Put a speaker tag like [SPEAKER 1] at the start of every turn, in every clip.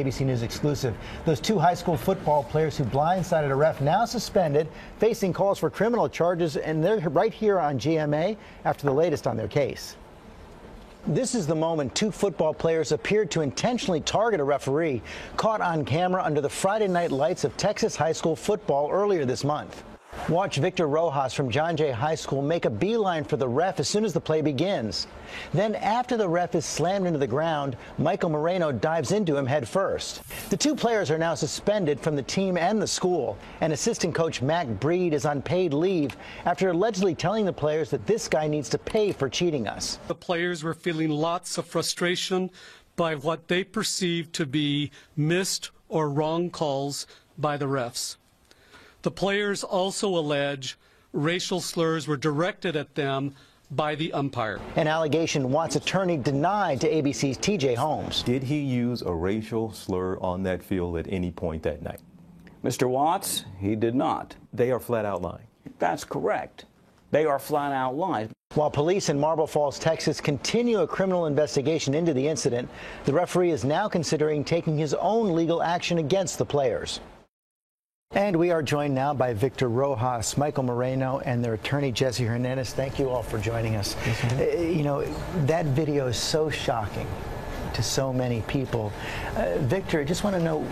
[SPEAKER 1] ABC News exclusive. Those two high school football players who blindsided a ref now suspended, facing calls for criminal charges, and they're right here on GMA after the latest on their case. This is the moment two football players appeared to intentionally target a referee, caught on camera under the Friday night lights of Texas high school football earlier this month. Watch Victor Rojas from John Jay High School make a beeline for the ref as soon as the play begins. Then after the ref is slammed into the ground, Michael Moreno dives into him head first. The two players are now suspended from the team and the school, and assistant coach Mac Breed is on paid leave after allegedly telling the players that this guy needs to pay for cheating us.
[SPEAKER 2] The players were feeling lots of frustration by what they perceived to be missed or wrong calls by the refs. The players also allege racial slurs were directed at them by the umpire.
[SPEAKER 1] An allegation Watts' attorney denied to ABC's TJ Holmes.
[SPEAKER 3] Did he use a racial slur on that field at any point that night?
[SPEAKER 4] Mr. Watts, he did not.
[SPEAKER 3] They are flat out lying.
[SPEAKER 4] That's correct. They are flat out lying.
[SPEAKER 1] While police in Marble Falls, Texas continue a criminal investigation into the incident, the referee is now considering taking his own legal action against the players. And we are joined now by Victor Rojas, Michael Moreno, and their attorney, Jesse Hernandez. Thank you all for joining us. You know, that video is so shocking to so many people. Victor, I just want to know,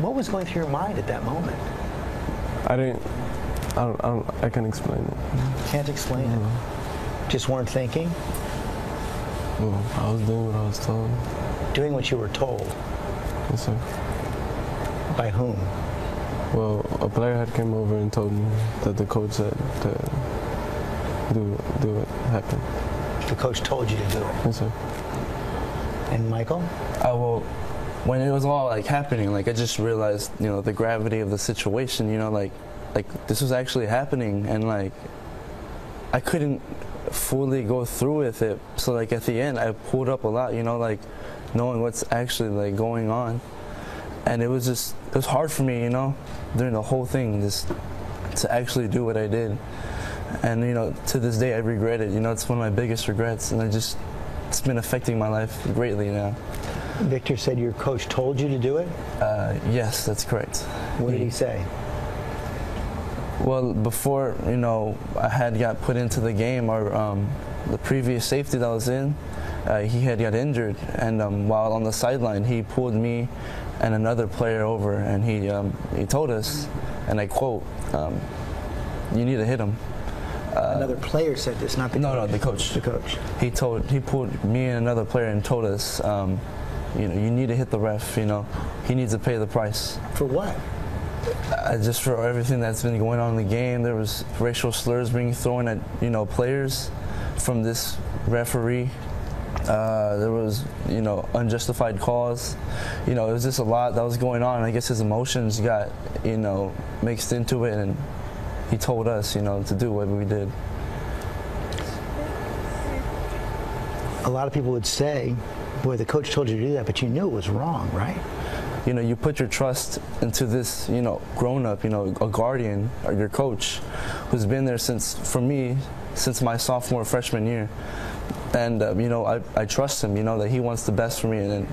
[SPEAKER 1] what was going through your mind at that moment?
[SPEAKER 5] I can't explain it.
[SPEAKER 1] Can't explain it? Just weren't thinking?
[SPEAKER 5] Well, I was doing what I was told.
[SPEAKER 1] Doing what you were told?
[SPEAKER 5] Yes, sir.
[SPEAKER 1] By whom?
[SPEAKER 5] Well, a player had come over and told me that the coach said to do it happen.
[SPEAKER 1] The coach told you to do it?
[SPEAKER 5] Yes, sir.
[SPEAKER 1] And Michael?
[SPEAKER 6] Well, when it was all like happening, like I just realized, you know, the gravity of the situation. You know, like this was actually happening, and like I couldn't fully go through with it. So like at the end, I pulled up a lot. You know, like knowing what's actually like going on. And it was hard for me, you know, during the whole thing, just to actually do what I did. And, you know, to this day, I regret it. You know, it's one of my biggest regrets, and it's been affecting my life greatly now.
[SPEAKER 1] Victor said your coach told you to do it?
[SPEAKER 6] Yes, that's correct.
[SPEAKER 1] What did he say?
[SPEAKER 6] Well, before, you know, I got put into the game, or the previous safety that I was in, he had got injured, and while on the sideline, he pulled me and another player over, and he told us, and I quote, "You need to hit him."
[SPEAKER 1] Another player said this, not the coach.
[SPEAKER 6] No, the coach.
[SPEAKER 1] The coach.
[SPEAKER 6] He pulled me and another player and told us, you know, you need to hit the ref. You know, he needs to pay the price.
[SPEAKER 1] For what?
[SPEAKER 6] Just for everything that's been going on in the game. There was racial slurs being thrown at, you know, players from this referee. There was, you know, unjustified calls. You know, it was just a lot that was going on. I guess his emotions got, you know, mixed into it, and he told us, you know, to do what we did.
[SPEAKER 1] A lot of people would say, boy, the coach told you to do that, but you knew it was wrong, right?
[SPEAKER 6] You know, you put your trust into this, you know, grown-up, you know, a guardian or your coach who's been there for me, since my sophomore, freshman year. And, you know, I trust him, you know, that he wants the best for me, and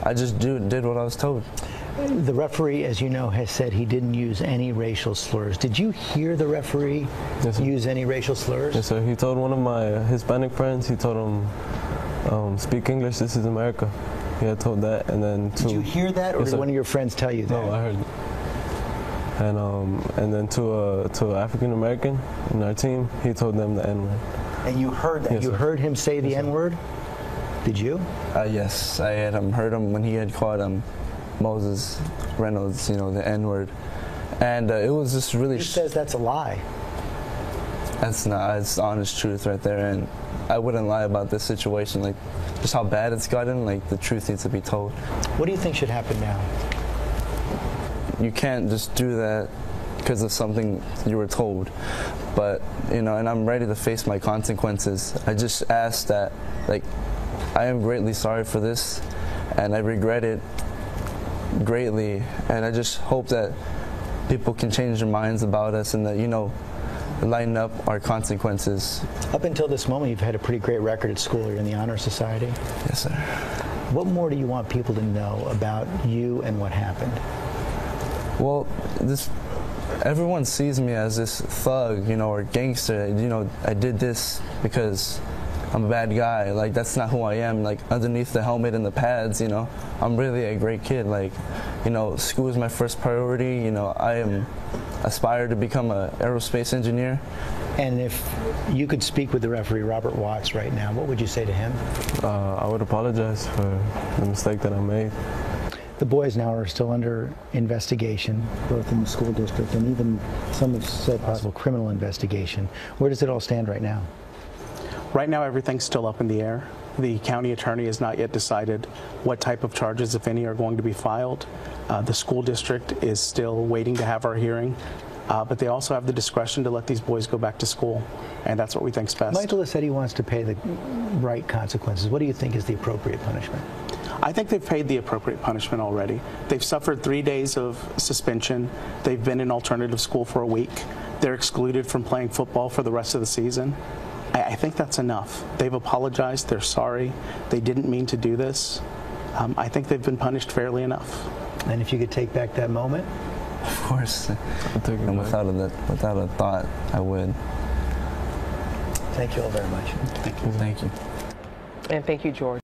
[SPEAKER 6] I just did what I was told.
[SPEAKER 1] The referee, as you know, has said he didn't use any racial slurs. Did you hear the referee use any racial slurs?
[SPEAKER 5] Yes, sir. He told one of my Hispanic friends, he told him, speak English, this is America. He had told that, and then
[SPEAKER 1] Did you hear that, or
[SPEAKER 5] yes,
[SPEAKER 1] did one of your friends tell you that?
[SPEAKER 5] No, I heard it. And then to an African American in our team, he told them the N-word.
[SPEAKER 1] And you heard that?
[SPEAKER 5] Yes,
[SPEAKER 1] you
[SPEAKER 5] sir.
[SPEAKER 1] heard him say the N-word? Did you?
[SPEAKER 6] Yes, I had heard him when he had called Moses Reynolds, you know, the N-word. And it was just really...
[SPEAKER 1] He says that's a lie.
[SPEAKER 6] That's not, it's the honest truth right there. And I wouldn't lie about this situation. Like, just how bad it's gotten, like, the truth needs to be told.
[SPEAKER 1] What do you think should happen now?
[SPEAKER 6] You can't just do that because of something you were told. But, you know, and I'm ready to face my consequences. I just ask that, like, I am greatly sorry for this, and I regret it greatly, and I just hope that people can change their minds about us, and that, you know, lighten up our consequences.
[SPEAKER 1] Up until this moment, you've had a pretty great record at school. You're in the Honor Society.
[SPEAKER 6] Yes, sir.
[SPEAKER 1] What more do you want people to know about you and what happened?
[SPEAKER 6] Well, everyone sees me as this thug, or gangster. I did this because I'm a bad guy. Like, that's not who I am. Like, underneath the helmet and the pads, I'm really a great kid. Like, school is my first priority. I aspire to become an aerospace engineer.
[SPEAKER 1] And if you could speak with the referee, Robert Watts, right now, what would you say to him?
[SPEAKER 5] I would apologize for the mistake that I made.
[SPEAKER 1] The boys now are still under investigation, both in the school district and even some have said possible criminal investigation. Where does it all stand right now?
[SPEAKER 7] Right now, everything's still up in the air. The county attorney has not yet decided what type of charges, if any, are going to be filed. The school district is still waiting to have our hearing, but they also have the discretion to let these boys go back to school, and that's what we think's best.
[SPEAKER 1] Michael has said he wants to pay the right consequences. What do you think is the appropriate punishment?
[SPEAKER 7] I think they've paid the appropriate punishment already. They've suffered 3 days of suspension. They've been in alternative school for a week. They're excluded from playing football for the rest of the season. I think that's enough. They've apologized. They're sorry. They didn't mean to do this. I think they've been punished fairly enough.
[SPEAKER 1] And if you could take back that moment?
[SPEAKER 6] Of course. And
[SPEAKER 5] back.
[SPEAKER 6] without a thought, I would.
[SPEAKER 1] Thank you all very much.
[SPEAKER 6] Thank you.
[SPEAKER 8] And thank you, George.